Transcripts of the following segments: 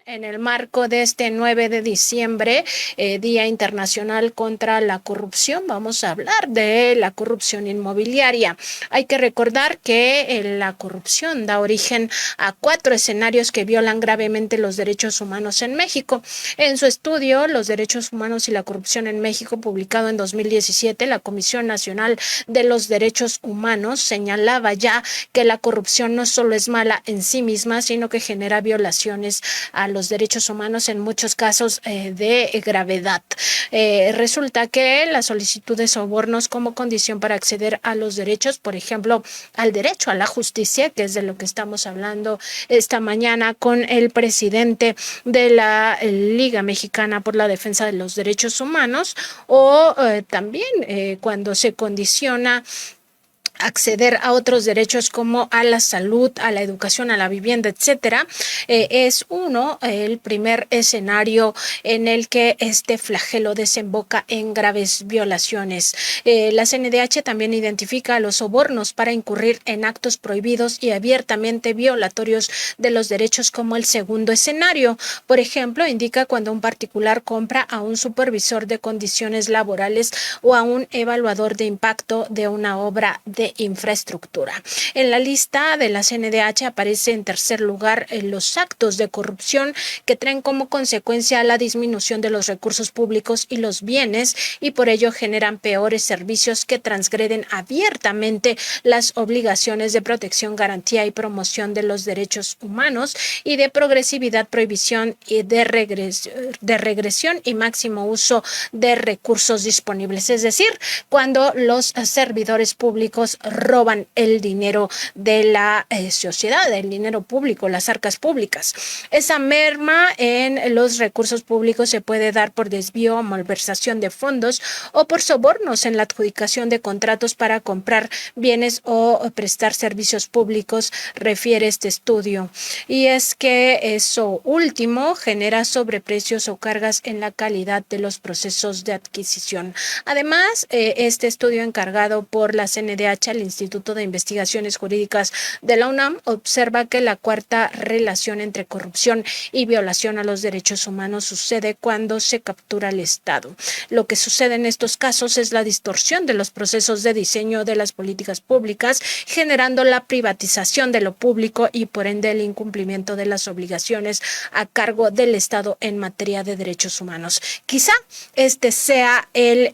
En el marco de este 9 de diciembre, Día Internacional contra la Corrupción, vamos a hablar de la corrupción inmobiliaria. Hay que recordar que la corrupción da origen a 4 escenarios que violan gravemente los derechos humanos en México. En su estudio, Los derechos humanos y la corrupción en México, publicado en 2017, la Comisión Nacional de los Derechos Humanos señalaba ya que la corrupción no solo es mala en sí misma, sino que genera violaciones a los derechos humanos en muchos casos de gravedad. Resulta que la solicitud de sobornos como condición para acceder a los derechos, por ejemplo, al derecho a la justicia, que es de lo que estamos hablando esta mañana con el presidente de la Liga Mexicana por la Defensa de los Derechos Humanos, o también cuando se condiciona acceder a otros derechos como a la salud, a la educación, a la vivienda, etcétera, es el primer escenario en el que este flagelo desemboca en graves violaciones. La CNDH también identifica los sobornos para incurrir en actos prohibidos y abiertamente violatorios de los derechos como el segundo escenario. Por ejemplo, indica cuando un particular compra a un supervisor de condiciones laborales o a un evaluador de impacto de una obra de infraestructura. En la lista de la CNDH aparece en tercer lugar los actos de corrupción que traen como consecuencia la disminución de los recursos públicos y los bienes y por ello generan peores servicios que transgreden abiertamente las obligaciones de protección, garantía y promoción de los derechos humanos y de progresividad, prohibición y de regresión y máximo uso de recursos disponibles. Es decir, cuando los servidores públicos roban el dinero de la sociedad, el dinero público, las arcas públicas. Esa merma en los recursos públicos se puede dar por desvío o malversación de fondos o por sobornos en la adjudicación de contratos para comprar bienes o prestar servicios públicos, refiere este estudio. Y es que eso último genera sobreprecios o cargas en la calidad de los procesos de adquisición. Además, este estudio encargado por la CNDH al Instituto de Investigaciones Jurídicas de la UNAM observa que la cuarta relación entre corrupción y violación a los derechos humanos sucede cuando se captura el Estado. Lo que sucede en estos casos es la distorsión de los procesos de diseño de las políticas públicas, generando la privatización de lo público y por ende el incumplimiento de las obligaciones a cargo del Estado en materia de derechos humanos. Quizá este sea el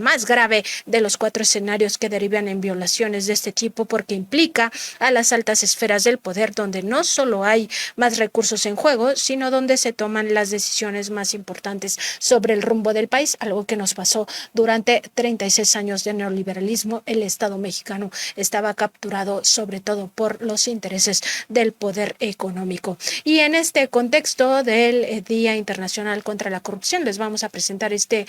más grave de los 4 escenarios que derivan en violaciones de este tipo, porque implica a las altas esferas del poder, donde no solo hay más recursos en juego, sino donde se toman las decisiones más importantes sobre el rumbo del país, algo que nos pasó durante 36 años de neoliberalismo. El Estado mexicano estaba capturado sobre todo por los intereses del poder económico. Y en este contexto del Día Internacional contra la Corrupción, les vamos a presentar este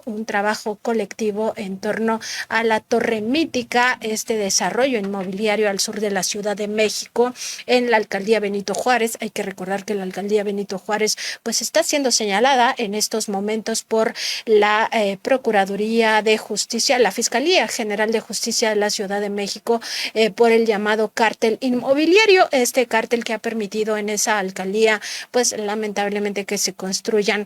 un trabajo colectivo en torno a la torre mítica, este desarrollo inmobiliario al sur de la Ciudad de México, en la alcaldía Benito Juárez. Hay que recordar que la alcaldía Benito Juárez pues está siendo señalada en estos momentos por la Procuraduría de Justicia, la Fiscalía General de Justicia de la Ciudad de México, por el llamado cártel inmobiliario, este cártel que ha permitido en esa alcaldía pues lamentablemente que se construyan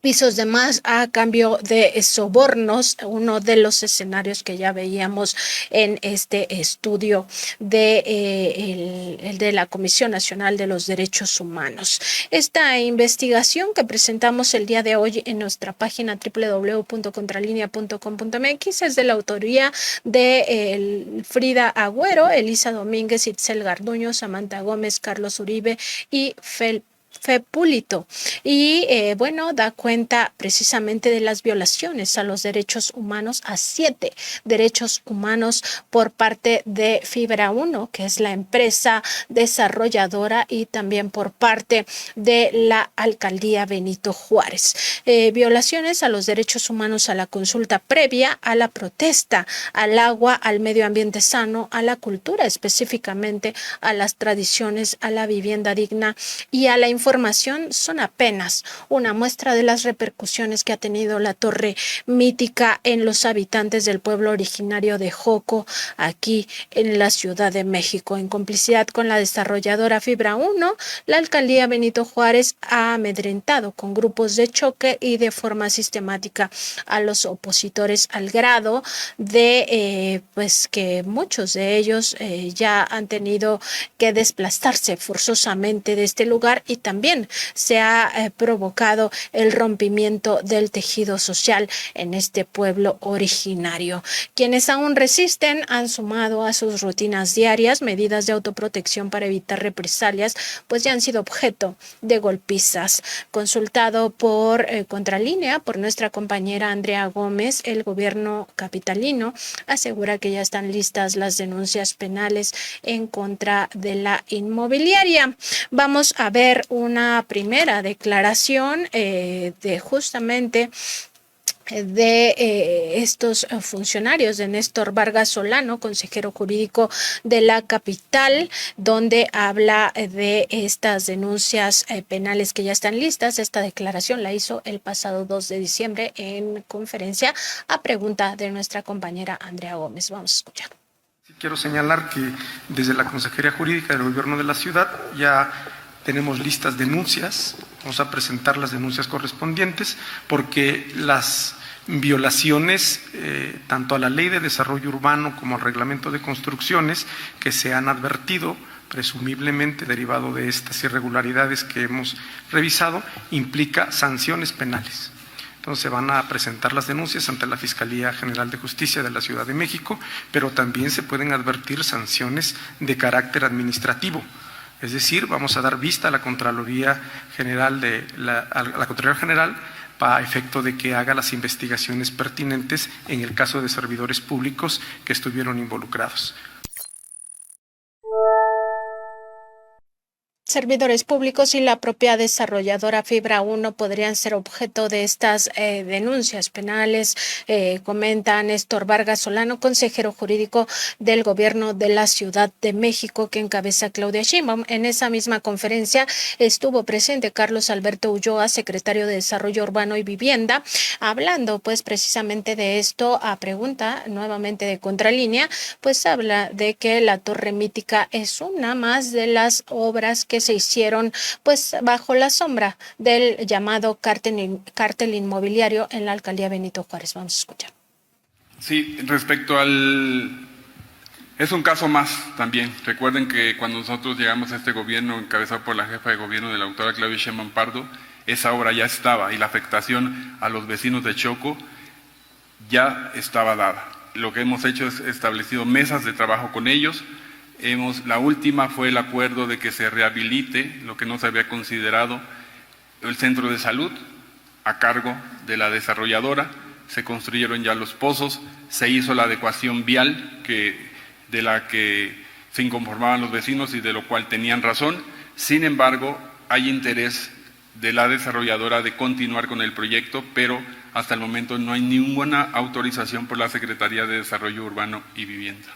pisos de más a cambio de sobornos, uno de los escenarios que ya veíamos en este estudio de la Comisión Nacional de los Derechos Humanos. Esta investigación que presentamos el día de hoy en nuestra página www.contralinea.com.mx es de la autoría de Frida Agüero, Elisa Domínguez, Itzel Garduño, Samantha Gómez, Carlos Uribe y Fepulito. Y da cuenta precisamente de las violaciones a los derechos humanos, a 7 derechos humanos por parte de Fibra 1, que es la empresa desarrolladora, y también por parte de la alcaldía Benito Juárez. Violaciones a los derechos humanos a la consulta previa, a la protesta, al agua, al medio ambiente sano, a la cultura, específicamente a las tradiciones, a la vivienda digna y a la información información son apenas una muestra de las repercusiones que ha tenido la torre mítica en los habitantes del pueblo originario de Joco, aquí en la Ciudad de México. En complicidad con la desarrolladora Fibra 1, la alcaldía Benito Juárez ha amedrentado con grupos de choque y de forma sistemática a los opositores, al grado de pues que muchos de ellos ya han tenido que desplazarse forzosamente de este lugar, y también se ha provocado el rompimiento del tejido social en este pueblo originario. Quienes aún resisten han sumado a sus rutinas diarias medidas de autoprotección para evitar represalias, pues ya han sido objeto de golpizas. Consultado por Contralínea por nuestra compañera Andrea Gómez, el gobierno capitalino asegura que ya están listas las denuncias penales en contra de la inmobiliaria. Vamos a ver una primera declaración de justamente de estos funcionarios de Néstor Vargas Solano, consejero jurídico de la capital, donde habla de estas denuncias penales que ya están listas. Esta declaración la hizo el pasado 2 de diciembre en conferencia a pregunta de nuestra compañera Andrea Gómez. Vamos a escuchar. Sí, quiero señalar que desde la Consejería Jurídica del Gobierno de la Ciudad ya tenemos listas denuncias. Vamos a presentar las denuncias correspondientes porque las violaciones tanto a la Ley de Desarrollo Urbano como al Reglamento de Construcciones que se han advertido, presumiblemente derivado de estas irregularidades que hemos revisado, implica sanciones penales. Entonces se van a presentar las denuncias ante la Fiscalía General de Justicia de la Ciudad de México, pero también se pueden advertir sanciones de carácter administrativo. Es decir, vamos a dar vista a la Contraloría General para efecto de que haga las investigaciones pertinentes en el caso de servidores públicos que estuvieron involucrados. Servidores públicos y la propia desarrolladora Fibra 1 podrían ser objeto de estas denuncias penales, comenta Néstor Vargas Solano, consejero jurídico del gobierno de la Ciudad de México, que encabeza Claudia Sheinbaum. En esa misma conferencia estuvo presente Carlos Alberto Ulloa, secretario de Desarrollo Urbano y Vivienda, hablando pues precisamente de esto. A pregunta nuevamente de Contralínea, pues habla de que la torre mítica es una más de las obras que se hicieron pues bajo la sombra del llamado cártel inmobiliario en la alcaldía Benito Juárez. Vamos a escuchar. Sí, respecto al... Es un caso más también. Recuerden que cuando nosotros llegamos a este gobierno encabezado por la jefa de gobierno de la doctora Claudia Sheinbaum Pardo, esa obra ya estaba y la afectación a los vecinos de Choco ya estaba dada. Lo que hemos hecho es establecido mesas de trabajo con ellos. La última fue el acuerdo de que se rehabilite lo que no se había considerado el centro de salud a cargo de la desarrolladora. Se construyeron ya los pozos, se hizo la adecuación vial de la que se inconformaban los vecinos y de lo cual tenían razón. Sin embargo, hay interés de la desarrolladora de continuar con el proyecto, pero hasta el momento no hay ninguna autorización por la Secretaría de Desarrollo Urbano y Vivienda.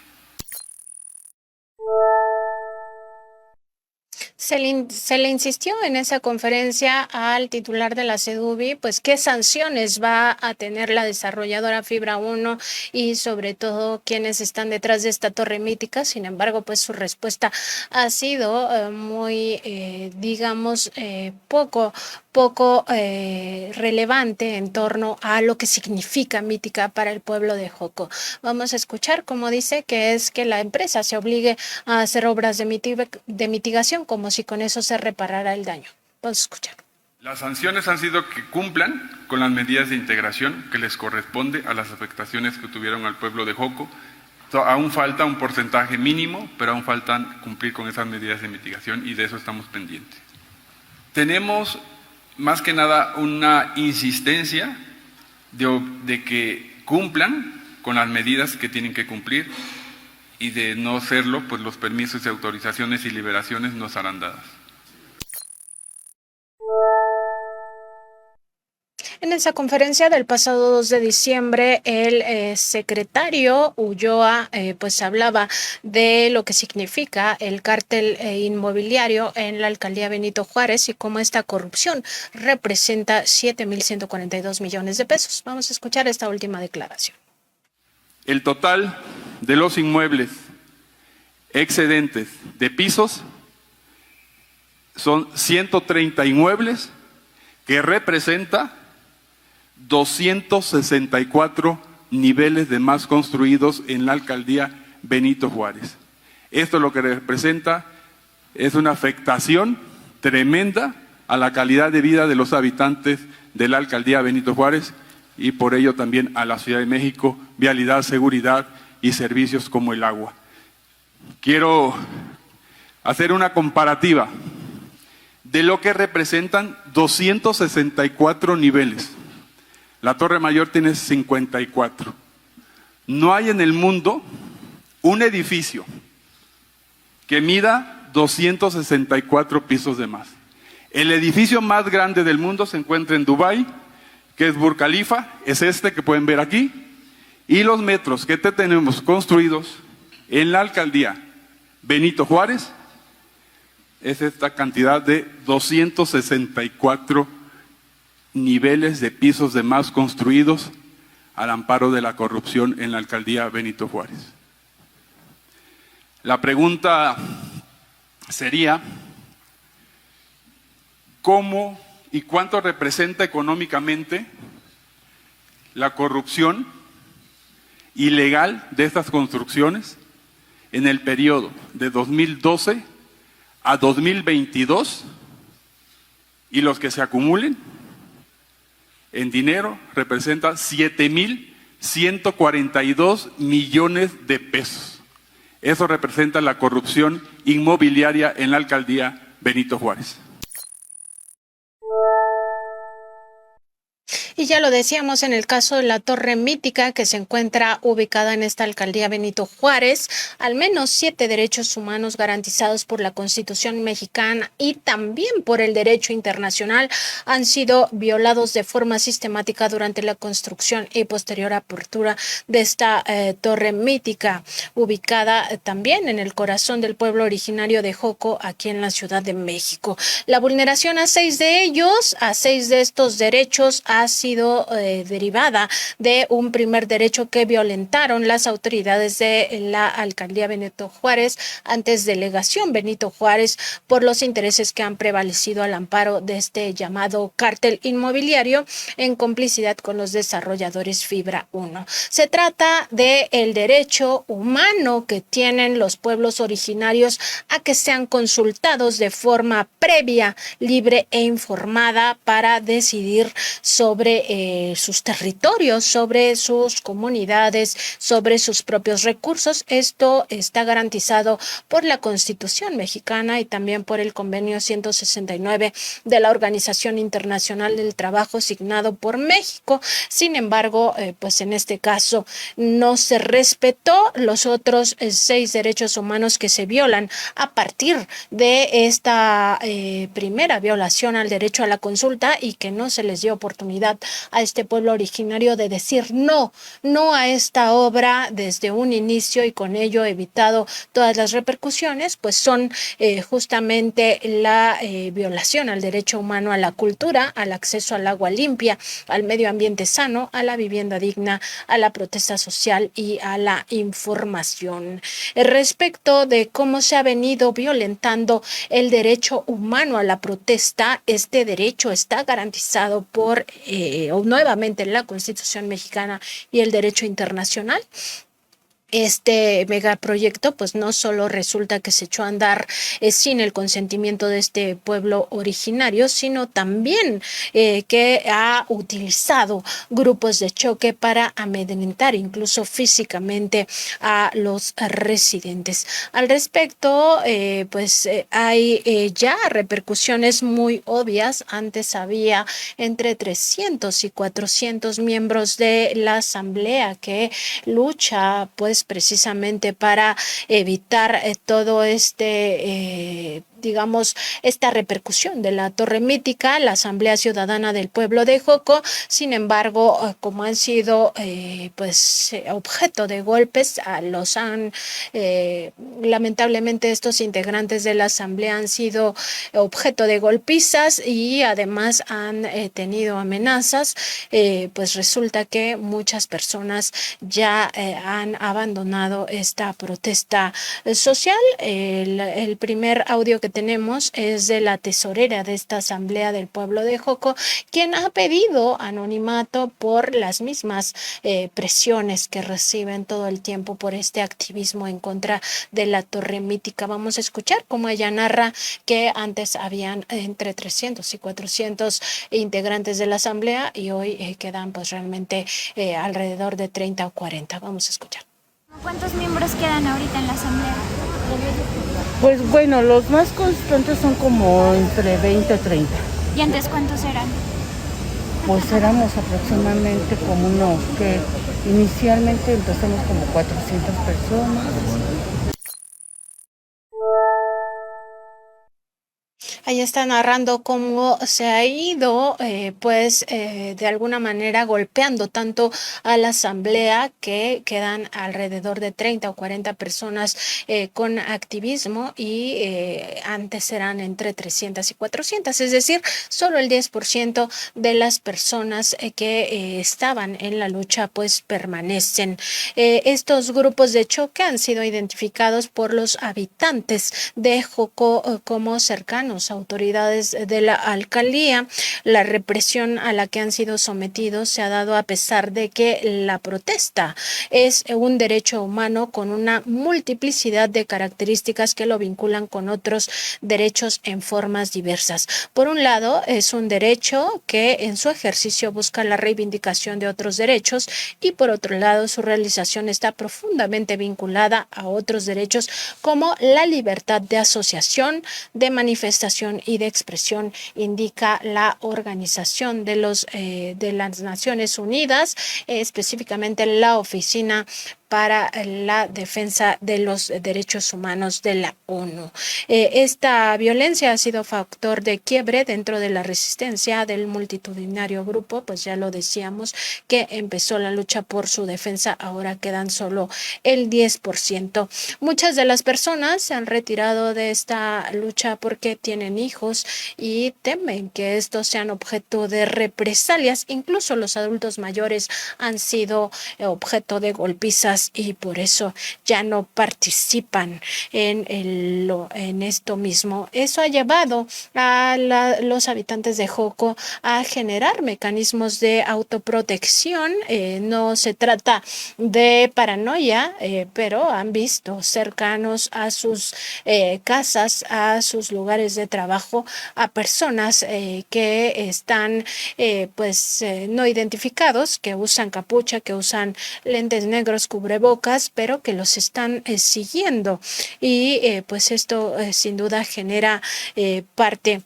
Se le insistió en esa conferencia al titular de la SEDUBI, pues qué sanciones va a tener la desarrolladora Fibra 1 y sobre todo quienes están detrás de esta torre mítica. Sin embargo, pues su respuesta ha sido muy, digamos, poco relevante en torno a lo que significa mítica para el pueblo de Joco. Vamos a escuchar cómo dice que es que la empresa se obligue a hacer obras de mitigación como si con eso se reparara el daño. Vamos a escuchar. Las sanciones han sido que cumplan con las medidas de integración que les corresponde a las afectaciones que tuvieron al pueblo de Joco. Aún falta un porcentaje mínimo, pero aún faltan cumplir con esas medidas de mitigación y de eso estamos pendientes. Tenemos más que nada una insistencia de que cumplan con las medidas que tienen que cumplir y de no hacerlo, pues los permisos y autorizaciones y liberaciones no serán dadas. En esa conferencia del pasado 2 de diciembre, el secretario Ulloa pues hablaba de lo que significa el cártel inmobiliario en la alcaldía Benito Juárez y cómo esta corrupción representa 7.142 millones de pesos. Vamos a escuchar esta última declaración. El total de los inmuebles excedentes de pisos son 130 inmuebles, que representa 264 niveles de más construidos en la alcaldía Benito Juárez. Esto lo que representa es una afectación tremenda a la calidad de vida de los habitantes de la alcaldía Benito Juárez y por ello también a la Ciudad de México, vialidad, seguridad y servicios como el agua. Quiero hacer una comparativa de lo que representan 264 niveles. La Torre Mayor tiene 54. No hay en el mundo un edificio que mida 264 pisos de más. El edificio más grande del mundo se encuentra en Dubái, que es Burj Khalifa, es este que pueden ver aquí, y los metros que tenemos construidos en la alcaldía Benito Juárez es esta cantidad de 264 niveles de pisos de más construidos al amparo de la corrupción en la alcaldía Benito Juárez. La pregunta sería, ¿cómo y cuánto representa económicamente la corrupción ilegal de estas construcciones en el periodo de 2012 a 2022 y los que se acumulen en dinero representa 7.142 millones de pesos. Eso representa la corrupción inmobiliaria en la alcaldía Benito Juárez. Y ya lo decíamos en el caso de la Torre Mítica, que se encuentra ubicada en esta alcaldía Benito Juárez, al menos 7 derechos humanos garantizados por la Constitución mexicana y también por el derecho internacional han sido violados de forma sistemática durante la construcción y posterior apertura de esta Torre Mítica, ubicada también en el corazón del pueblo originario de Joco, aquí en la Ciudad de México. La vulneración a 6 de estos derechos ha sido derivada de un primer derecho que violentaron las autoridades de la alcaldía Benito Juárez, antes delegación Benito Juárez, por los intereses que han prevalecido al amparo de este llamado cártel inmobiliario en complicidad con los desarrolladores Fibra 1. Se trata del derecho humano que tienen los pueblos originarios a que sean consultados de forma previa, libre e informada para decidir sobre sus territorios, sobre sus comunidades, sobre sus propios recursos. Esto está garantizado por la Constitución mexicana y también por el convenio 169 de la Organización Internacional del Trabajo signado por México. Sin embargo, pues en este caso no se respetó los otros 6 derechos humanos que se violan a partir de esta primera violación al derecho a la consulta y que no se les dio oportunidad a este pueblo originario de decir no a esta obra desde un inicio y con ello evitado todas las repercusiones, pues son justamente la violación al derecho humano a la cultura, al acceso al agua limpia, al medio ambiente sano, a la vivienda digna, a la protesta social y a la información. Respecto de cómo se ha venido violentando el derecho humano a la protesta, este derecho está garantizado por nuevamente la Constitución mexicana y el derecho internacional. Este megaproyecto pues no solo resulta que se echó a andar sin el consentimiento de este pueblo originario, sino también que ha utilizado grupos de choque para amedrentar incluso físicamente a los residentes. Al respecto, hay ya repercusiones muy obvias. Antes había entre 300 y 400 miembros de la asamblea que lucha pues precisamente para evitar todo este digamos, esta repercusión de la Torre Mítica, la Asamblea Ciudadana del Pueblo de Joco. Sin embargo, como han sido objeto de golpes, los han lamentablemente estos integrantes de la Asamblea han sido objeto de golpizas y además han tenido amenazas, pues resulta que muchas personas ya han abandonado esta protesta social. El primer audio que tenemos es de la tesorera de esta Asamblea del Pueblo de Joco, quien ha pedido anonimato por las mismas presiones que reciben todo el tiempo por este activismo en contra de la Torre Mítica. Vamos a escuchar cómo ella narra que antes habían entre 300 y 400 integrantes de la Asamblea y hoy quedan pues realmente alrededor de 30 o 40. Vamos a escuchar. ¿Cuántos miembros quedan ahorita en la Asamblea? Pues bueno, los más constantes son como entre 20 o 30. ¿Y antes cuántos eran? Pues éramos aproximadamente como unos que inicialmente empezamos como 400 personas. Ahí está narrando cómo se ha ido, de alguna manera golpeando tanto a la Asamblea, que quedan alrededor de 30 o 40 personas con activismo y antes eran entre 300 y 400, es decir, solo el 10% de las personas que estaban en la lucha pues permanecen. Estos grupos de choque han sido identificados por los habitantes de Joco como cercanos a autoridades de la alcaldía. La represión a la que han sido sometidos se ha dado a pesar de que la protesta es un derecho humano con una multiplicidad de características que lo vinculan con otros derechos en formas diversas. Por un lado, es un derecho que en su ejercicio busca la reivindicación de otros derechos y por otro lado, su realización está profundamente vinculada a otros derechos como la libertad de asociación, de manifestación y de expresión, indica la Organización de las Naciones Unidas, específicamente la Oficina para la Defensa de los Derechos Humanos de la ONU. Esta violencia ha sido factor de quiebre dentro de la resistencia del multitudinario grupo, pues ya lo decíamos, que empezó la lucha por su defensa, ahora quedan solo el 10%. Muchas de las personas se han retirado de esta lucha porque tienen hijos y temen que estos sean objeto de represalias. Incluso los adultos mayores han sido objeto de golpizas y por eso ya no participan en esto mismo. Eso ha llevado a los habitantes de Joco a generar mecanismos de autoprotección. No se trata de paranoia, pero han visto cercanos a sus casas, a sus lugares de trabajo, a personas que están no identificados, que usan capucha, que usan lentes negros, cubrebocas, pero que los están siguiendo y esto sin duda genera parte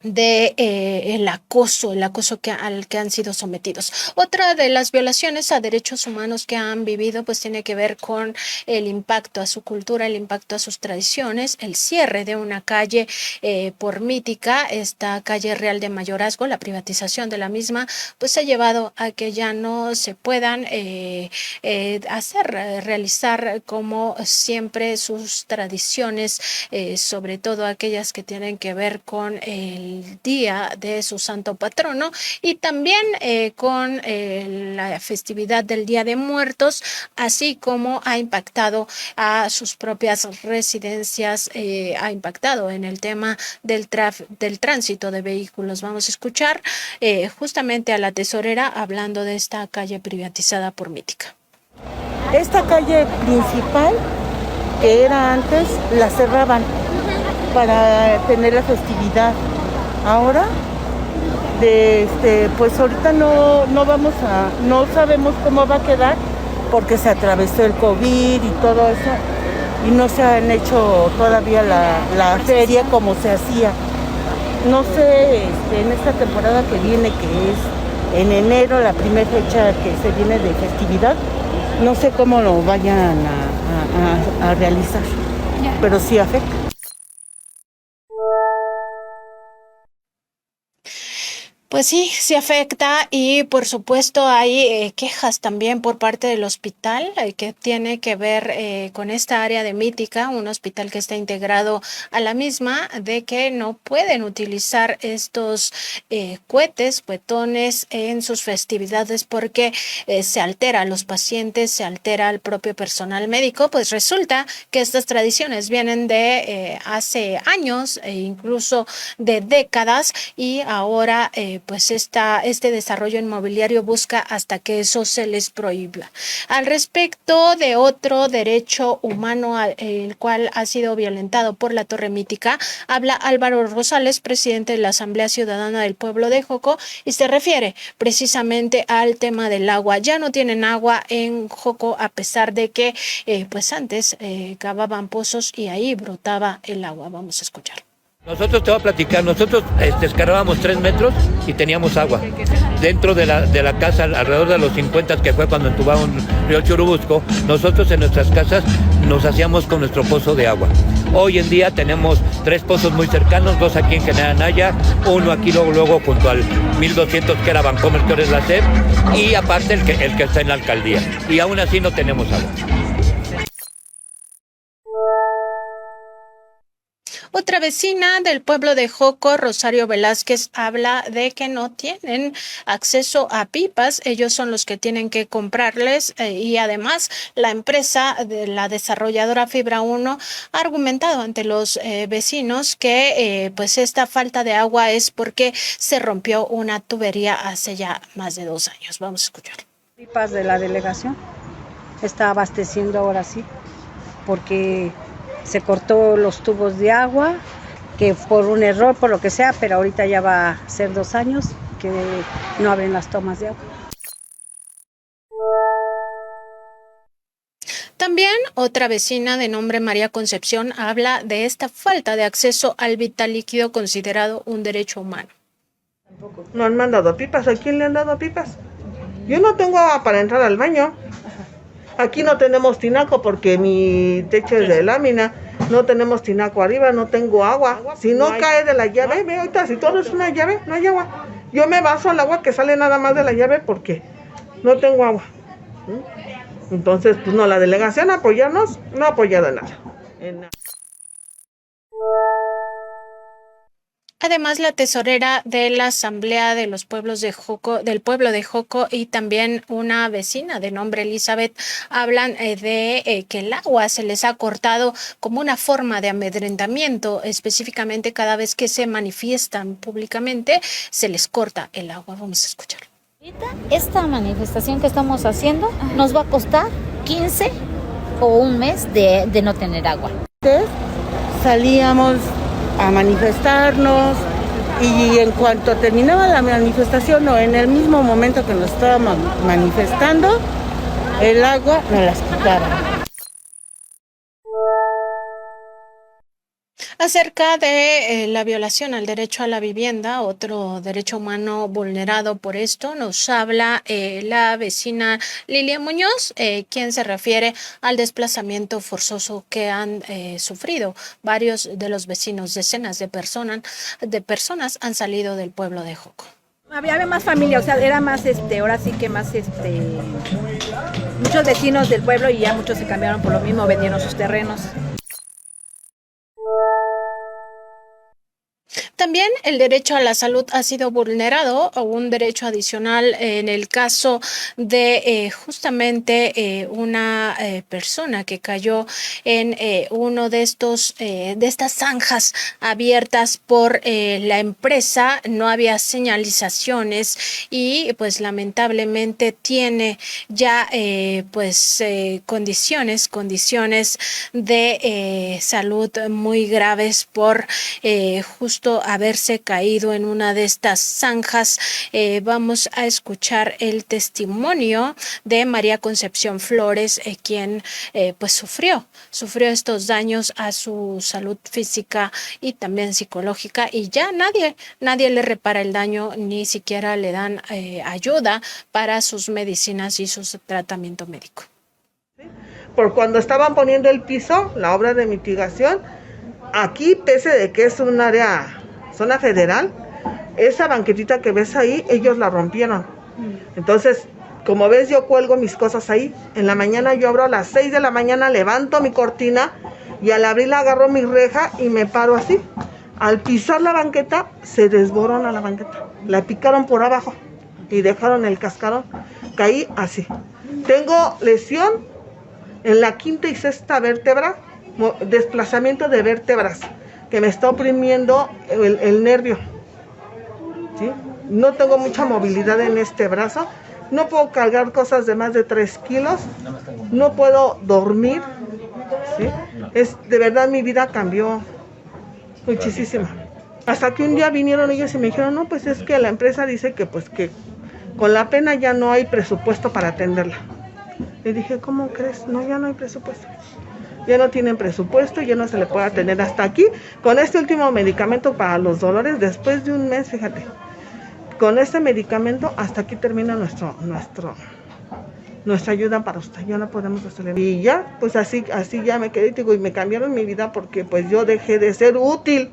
de el acoso al que han sido sometidos. Otra de las violaciones a derechos humanos que han vivido pues tiene que ver con el impacto a su cultura, el impacto a sus tradiciones, el cierre de una calle por Mítica, esta calle Real de Mayorazgo, la privatización de la misma pues ha llevado a que ya no se puedan realizar como siempre sus tradiciones, sobre todo aquellas que tienen que ver con el día de su santo patrono y también con la festividad del Día de Muertos, así como ha impactado a sus propias residencias, ha impactado en el tema del tránsito de vehículos. Vamos a escuchar justamente a la tesorera hablando de esta calle privatizada por Mítica. Esta calle principal, que era antes, la cerraban para tener la festividad. Ahora, pues ahorita no sabemos cómo va a quedar porque se atravesó el COVID y todo eso y no se han hecho todavía la feria como se hacía. No sé, en esta temporada que viene, que es en enero, la primera fecha que se viene de festividad, no sé cómo lo vayan a realizar, pero sí afecta. Pues sí, se afecta y por supuesto hay quejas también por parte del hospital que tiene que ver con esta área de Mítica, un hospital que está integrado a la misma, de que no pueden utilizar estos cuetones en sus festividades porque se altera a los pacientes, se altera al propio personal médico. Pues resulta que estas tradiciones vienen de hace años e incluso de décadas y ahora pues este desarrollo inmobiliario busca hasta que eso se les prohíba. Al respecto de otro derecho humano el cual ha sido violentado por la Torre Mítica, habla Álvaro Rosales, presidente de la Asamblea Ciudadana del Pueblo de Joco, y se refiere precisamente al tema del agua. Ya no tienen agua en Joco a pesar de que pues antes cavaban pozos y ahí brotaba el agua. Vamos a escuchar. Nosotros te voy a platicar, nosotros escarbábamos 3 metros y teníamos agua. Dentro de la casa, alrededor de los 50, que fue cuando entubaron Río Churubusco, nosotros en nuestras casas nos hacíamos con nuestro pozo de agua. Hoy en día tenemos 3 pozos muy cercanos, 2 aquí en General Anaya, uno aquí luego junto al 1200 que era Bancomer, que ahora es la SEP, y aparte el que está en la alcaldía. Y aún así no tenemos agua. Otra vecina del pueblo de Joco, Rosario Velázquez, habla de que no tienen acceso a pipas. Ellos son los que tienen que comprarles y además la empresa de la desarrolladora Fibra 1 ha argumentado ante los vecinos que pues esta falta de agua es porque se rompió una tubería hace ya más de 2 años. Vamos a escuchar. Pipas de la delegación está abasteciendo ahora sí, porque se cortó los tubos de agua, que por un error, por lo que sea, pero ahorita ya va a ser 2 años que no abren las tomas de agua. También otra vecina de nombre María Concepción habla de esta falta de acceso al vital líquido considerado un derecho humano. No han mandado pipas. ¿A quién le han dado pipas? Yo no tengo agua para entrar al baño. Aquí no tenemos tinaco porque mi techo es de lámina. No tenemos tinaco arriba, no tengo agua. Si no cae de la llave, ve ahorita, si todo es una llave, no hay agua. Yo me baso al agua que sale nada más de la llave porque no tengo agua. Entonces, pues no, la delegación apoyarnos, no ha apoyado nada. Además, la tesorera de la Asamblea de los Pueblos de Joco, del pueblo de Joco, y también una vecina de nombre Elizabeth hablan de que el agua se les ha cortado como una forma de amedrentamiento, específicamente cada vez que se manifiestan públicamente se les corta el agua. Vamos a escuchar. Esta manifestación que estamos haciendo nos va a costar 15 o un mes de no tener agua. Salíamos a manifestarnos y en cuanto terminaba la manifestación o en el mismo momento que nos estábamos manifestando, el agua nos las quitaban. Acerca de la violación al derecho a la vivienda, otro derecho humano vulnerado por esto, nos habla la vecina Lilia Muñoz, quien se refiere al desplazamiento forzoso que han sufrido varios de los vecinos. Decenas de personas han salido del pueblo de Joco. Había más familia, o sea, era más, ahora sí que más, muchos vecinos del pueblo y ya muchos se cambiaron por lo mismo, vendieron sus terrenos. También el derecho a la salud ha sido vulnerado, o un derecho adicional en el caso de justamente una persona que cayó en uno de estas zanjas abiertas por la empresa. No había señalizaciones y pues lamentablemente tiene ya condiciones de salud muy graves por justo haberse caído en una de estas zanjas. Vamos a escuchar el testimonio de María Concepción Flores, quien pues sufrió estos daños a su salud física y también psicológica, y ya nadie le repara el daño, ni siquiera le dan ayuda para sus medicinas y su tratamiento médico. Por cuando estaban poniendo el piso, la obra de mitigación, aquí, pese de que es un área, zona federal, esa banquetita que ves ahí, ellos la rompieron. Entonces, como ves, yo cuelgo mis cosas ahí. En la mañana yo abro a las 6 de la mañana, levanto mi cortina y al abrirla agarro mi reja y me paro así. Al pisar la banqueta, se desborona la banqueta. La picaron por abajo y dejaron el cascarón. Caí así. Tengo lesión en la quinta y sexta vértebra, desplazamiento de vértebras, que me está oprimiendo el nervio. ¿Sí? No tengo mucha movilidad en este brazo. No puedo cargar cosas de más de 3 kilos. No puedo dormir. ¿Sí? De verdad mi vida cambió muchísimo. Hasta que un día vinieron ellos y me dijeron, no, pues es que la empresa dice que pues que con la pena ya no hay presupuesto para atenderla. Le dije, ¿cómo crees? No, ya no hay presupuesto. Ya no tienen presupuesto, ya no se le puede atender hasta aquí. Con este último medicamento para los dolores, después de un mes, fíjate, con este medicamento hasta aquí termina nuestra ayuda para usted. Ya no podemos hacerle. Y ya, pues así ya me quedé, digo, y me cambiaron mi vida porque pues yo dejé de ser útil.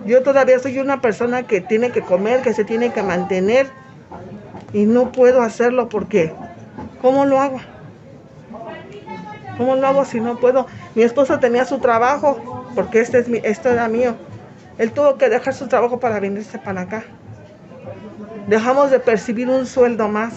Yo todavía soy una persona que tiene que comer, que se tiene que mantener y no puedo hacerlo porque ¿cómo lo hago? ¿Cómo lo hago si no puedo? Mi esposo tenía su trabajo porque esto era mío. Él tuvo que dejar su trabajo para venirse para acá. Dejamos de percibir un sueldo más.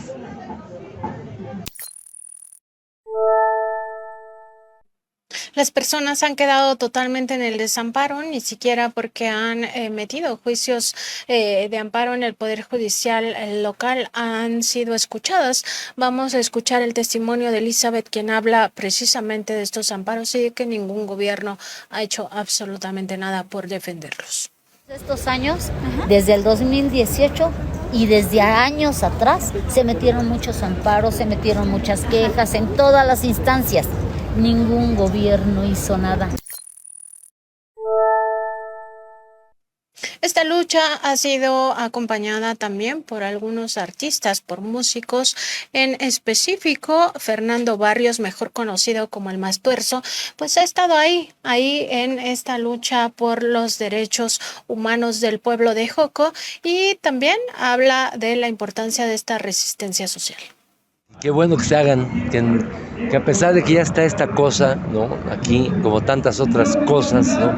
Las personas han quedado totalmente en el desamparo, ni siquiera porque han metido juicios de amparo en el Poder Judicial local han sido escuchadas. Vamos a escuchar el testimonio de Elizabeth, quien habla precisamente de estos amparos y de que ningún gobierno ha hecho absolutamente nada por defenderlos. Estos años, desde el 2018 y desde años atrás, se metieron muchos amparos, se metieron muchas quejas en todas las instancias. Ningún gobierno hizo nada. Esta lucha ha sido acompañada también por algunos artistas, por músicos, en específico Fernando Barrios, mejor conocido como el Mastuerzo, pues ha estado ahí en esta lucha por los derechos humanos del pueblo de Joco y también habla de la importancia de esta resistencia social. Qué bueno que se hagan, que a pesar de que ya está esta cosa, ¿no? Aquí, como tantas otras cosas, ¿no?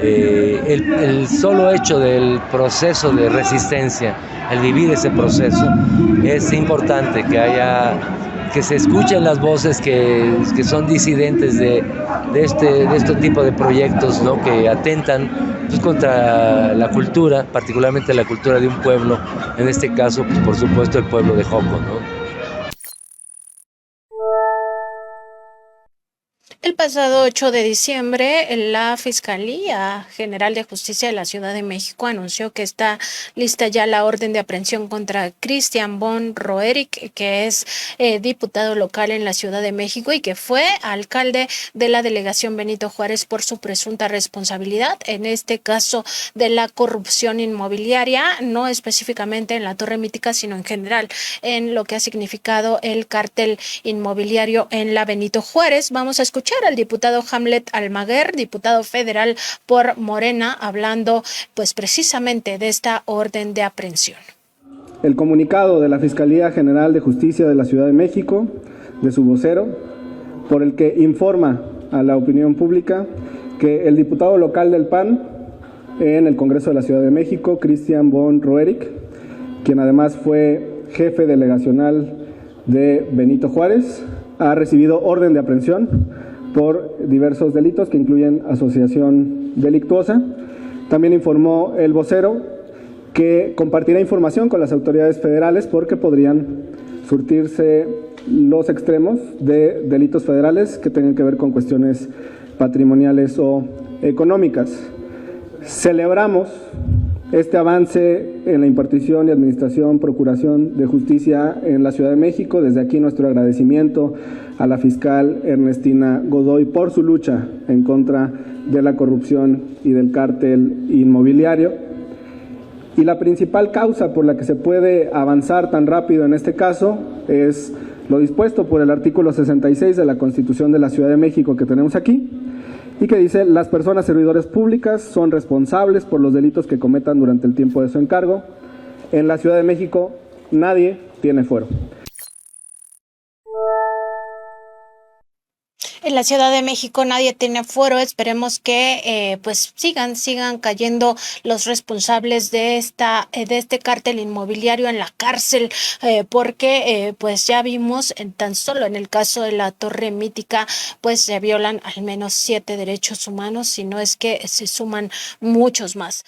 El solo hecho del proceso de resistencia, el vivir ese proceso, es importante que se escuchen las voces que son disidentes de este tipo de proyectos, ¿no? Que atentan pues, contra la cultura, particularmente la cultura de un pueblo, en este caso, pues, por supuesto, el pueblo de Joco, ¿no? El pasado 8 de diciembre, la Fiscalía General de Justicia de la Ciudad de México anunció que está lista ya la orden de aprehensión contra Cristian von Roerich, que es diputado local en la Ciudad de México y que fue alcalde de la delegación Benito Juárez por su presunta responsabilidad, en este caso de la corrupción inmobiliaria, no específicamente en la Torre Mítica, sino en general en lo que ha significado el cártel inmobiliario en la Benito Juárez. Vamos a escuchar al diputado Hamlet Almaguer, diputado federal por Morena, hablando pues precisamente de esta orden de aprehensión. El comunicado de la Fiscalía General de Justicia de la Ciudad de México, de su vocero, por el que informa a la opinión pública que el diputado local del PAN en el Congreso de la Ciudad de México, Cristian von Roerich, quien además fue jefe delegacional de Benito Juárez, ha recibido orden de aprehensión por diversos delitos que incluyen asociación delictuosa. También informó el vocero que compartirá información con las autoridades federales porque podrían surtirse los extremos de delitos federales que tengan que ver con cuestiones patrimoniales o económicas. Celebramos este avance en la impartición y administración, procuración de justicia en la Ciudad de México. Desde aquí nuestro agradecimiento a la fiscal Ernestina Godoy por su lucha en contra de la corrupción y del cártel inmobiliario. Y la principal causa por la que se puede avanzar tan rápido en este caso es lo dispuesto por el artículo 66 de la Constitución de la Ciudad de México que tenemos aquí, y que dice: las personas servidores públicas son responsables por los delitos que cometan durante el tiempo de su encargo. En la Ciudad de México nadie tiene fuero. En la Ciudad de México nadie tiene fuero. Esperemos que pues sigan cayendo los responsables de este cártel inmobiliario en la cárcel, porque pues ya vimos tan solo en el caso de la Torre Mítica, pues se violan al menos 7 derechos humanos, si no es que se suman muchos más.